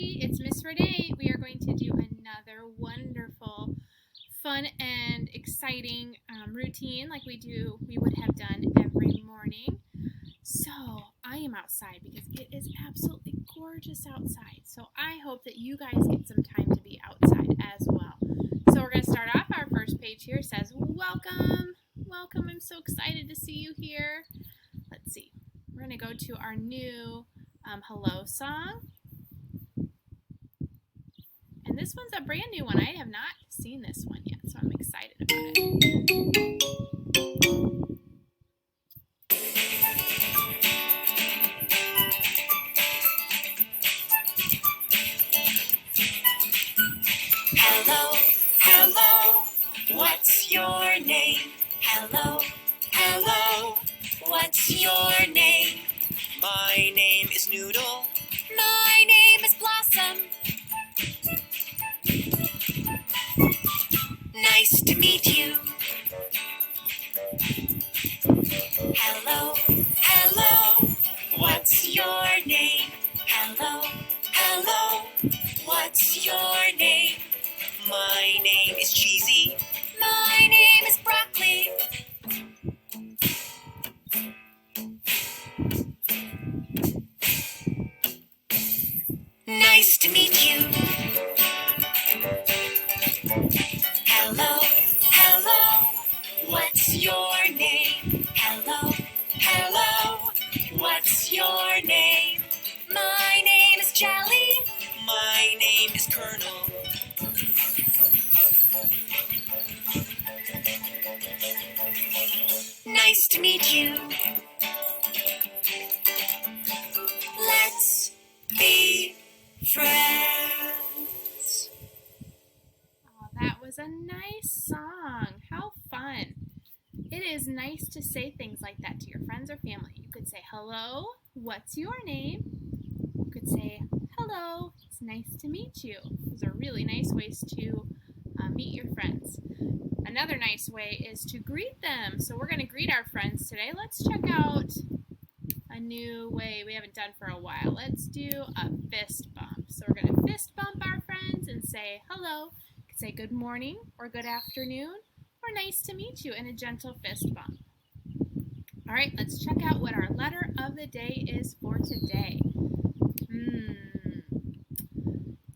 everybody, it's Miss Renee. We are going to do another wonderful, fun, and exciting routine like we would have done every morning. So I am outside because it is absolutely gorgeous outside. So I hope that you guys get some time to be outside as well. So we're going to start off. Our first page here says, welcome, welcome. I'm so excited to see you here. Let's see. We're going to go to our new hello song. And this one's a brand new one. I have not seen this one yet, so I'm excited about it. Hello, hello, what's your name? Hello, hello, what's your name? My name is Noodle. My name is Blossom. Nice to meet you. Hello, hello, what's your name? Hello, hello, what's your name? My name is Cheesy. My name is Broccoli. Nice to meet you. Hello, hello, what's your name? Hello, hello, what's your name? My name is Jelly. My name is Colonel. Nice to meet you. Let's be friends. Oh, that was a nice song. How fun. It is nice to say things like that to your friends or family. You could say, hello, what's your name? You could say, hello, it's nice to meet you. Those are really nice ways to meet your friends. Another nice way is to greet them. So we're going to greet our friends today. Let's check out a new way we haven't done for a while. Let's do a fist bump. So we're going to fist bump our friends and say hello. You could say good morning or good afternoon or nice to meet you in a gentle fist bump. All right, let's check out what our letter of the day is for today.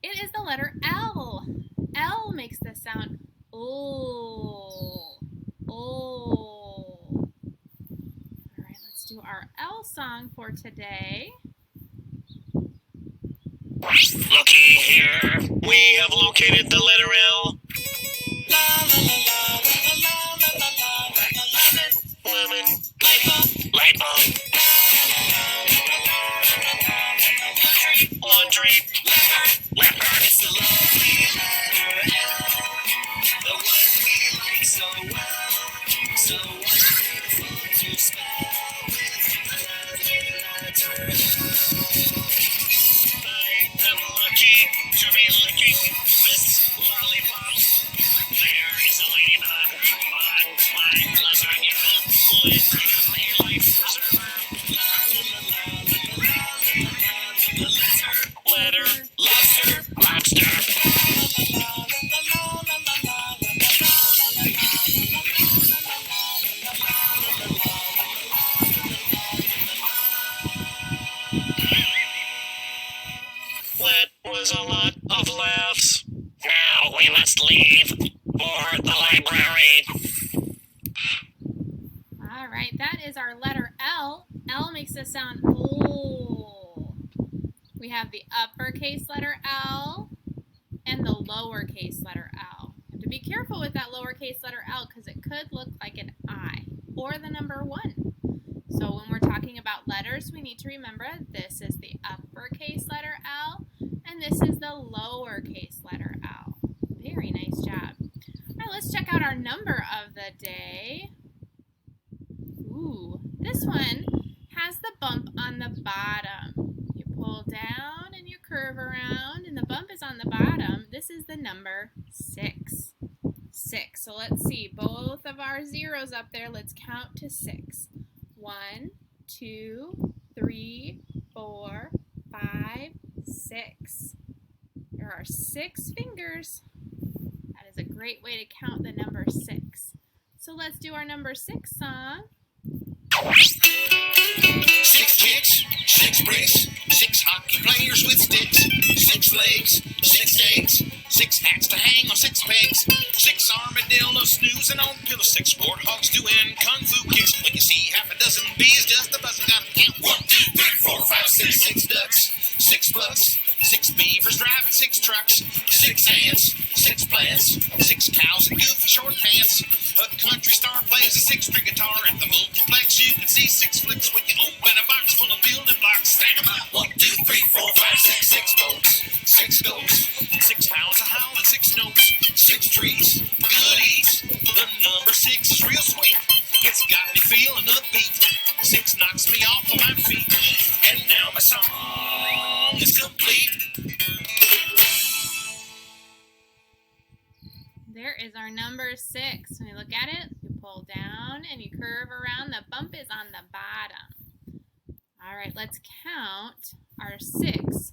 It is the letter L. L makes the sound oh, oh. All right, let's do our L song for today. Looky here, we have located the letter L. La la la la la la la la la la. Lemon, light bulb, light bulb. Laundry, leopard. It's the lovely letter L, the one we like so well, so wonderful to spell with the lovely letter L. I am lucky to be licking this lollipop. There is a lane on my lasagna, with a life preserver. La la la la la la la la la letter, lobster, lobster. That was a lot of laughs. Now we must leave for the library. All right, that is our letter L. L makes the sound oh. We have the uppercase letter L and the lowercase letter L. You have to be careful with that lowercase letter L because it could look like an I or the number 1. So when we're talking about letters, we need to remember this is the uppercase letter L and this is the lowercase letter L. Very nice job. All right, let's check out our number of the day. Ooh, this one has the bump on the bottom. You pull down and you curve around and the bump is on the bottom. This is the number 6. 6. So let's see, both of our zeros up there. Let's count to 6. 1, 2, 3, 4, 5, 6. our 6 fingers. That is a great way to count the number 6. So let's do our number 6 song. 6 kicks, 6 bricks, 6 hockey players with sticks, 6 legs, 6 eggs, 6 hats to hang on 6 pegs, 6 armadillos snoozing on pillows, 6 warthogs doing kung fu kicks. When you see half a dozen bees, just a buzzing, gotta count 1, 2, 3, 4, 5, 6, 6 ducks, 6 bucks, 6 beavers driving 6 trucks, 6 ants, 6 plants, 6 cows in goofy short pants. A country star plays a 6-string guitar at the multiplex. You can see 6 flips when you open a box full of building blocks. Stack 'em up. 1, 2, 3, 4, 5, 6, 6 boats, 6 goats, 6 hounds a howling 6 notes, 6 trees, goodies. The number 6 is real sweet. It's got me feeling upbeat. 6 knocks me off of my feet. And now my song is complete. There is our number 6. When you look at it, you pull down and you curve around. The bump is on the bottom. All right, let's count our 6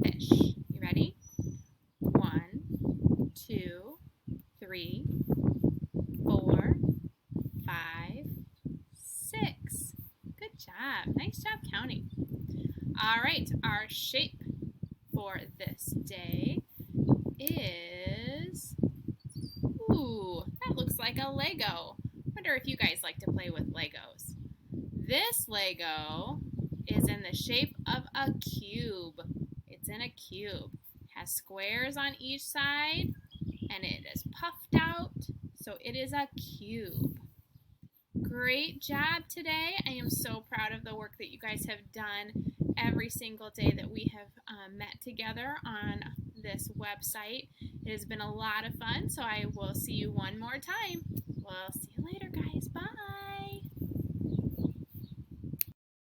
fish. You ready? 1, 2, 3, 4, 5, 6. Good job. Nice job counting. All right, our shape for this day is, ooh, that looks like a Lego. Wonder if you guys like to play with Legos. This Lego is in the shape of a cube. It's in a cube. It has squares on each side and it is puffed out, so it is a cube. Great job today. I am so proud of the work that you guys have done every single day that we have met together on this website. It has been a lot of fun, so I will see you one more time. We'll see you later.